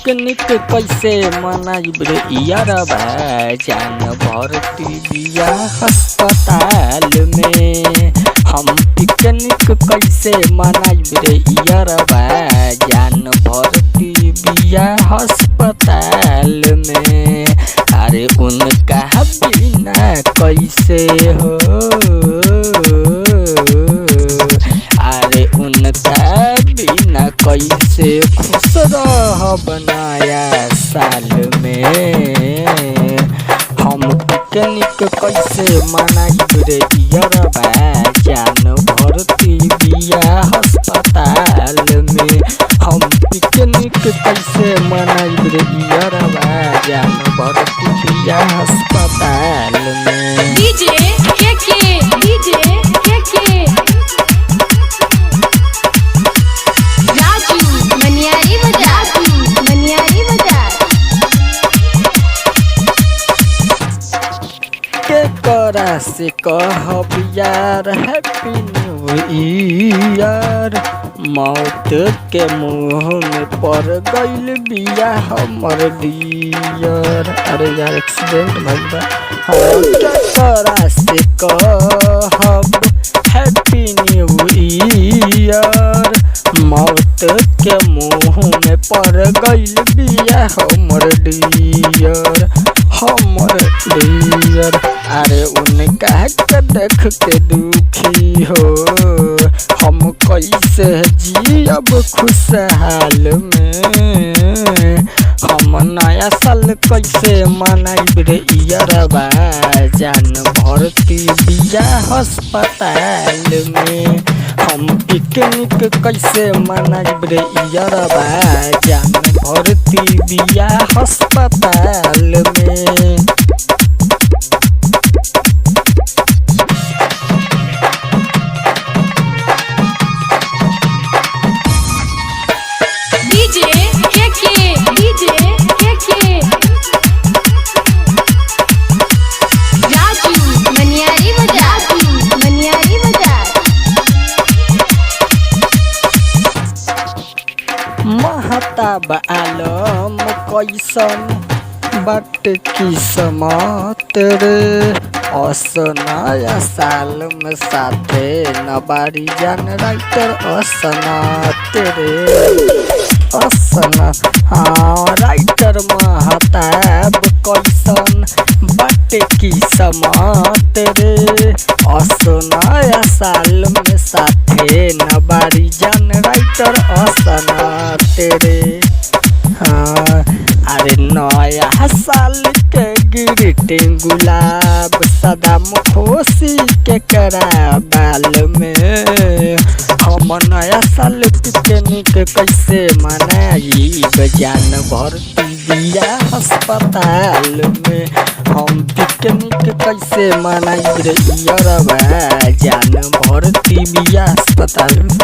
Picnic कैसे मनाइब रे यारबा जान भर्ती बिया अस्पताल में। हम पिकनिक कैसे मनाइब रे यारबा जान भर्ती बिया अस्पताल में। अरे उनका बिना कैसे हो, अरे उनका बिना कैसे खुश रहब नया साल में। हम पिकनिक कैसे मनाइब रे यारबा जान भर्ती बिया अस्पताल में। हम पिकनिक कैसे मनाइब रे यारबा जान भर्ती बिया अस्पताल में। डीजे के राजू मनियारी बाजार के करा से कहब यार हैप्पी न्यू ईयर। मौत के मुँह में पड़ गइल बिया हमर डियर। अरे यार एक्सीडेंट भइल बा। के करा से कहब हैप्पी न्यू ईयर। मौत के मुँह में पड़ गइल बिया हमर डियर हमर डियर। अरे उनका के देख के दुखी हो, हम कैसे जियब खुशहाल में। हम नया साल कैसे मनाइब रे यारबा जान भर्ती बिया अस्पताल में। हम पिकनिक कैसे मनाइब रे यारबा जान भर्ती बिया अस्पताल में। डीजे के राजू मनियारी बाजार महताब आलम कैसन बाट किस्मत रे। नया साल में साथे नबारी जान राइटर असनात रे। हाँ राइटर महताब कैसन बाट किस्मत रे। नया साल में साथे नबारी जान राइटर असनात रे। हाँ अरे नया साल के ग्रीटिंग गुलाब सदा खुशी के करा बाल में। हम नया साल पिकनिक कैसे मनाइब जान भर्ती बिया अस्पताल में। हम पिकनिक कैसे मनाइब रे यारबा जान भर्ती बिया अस्पताल में।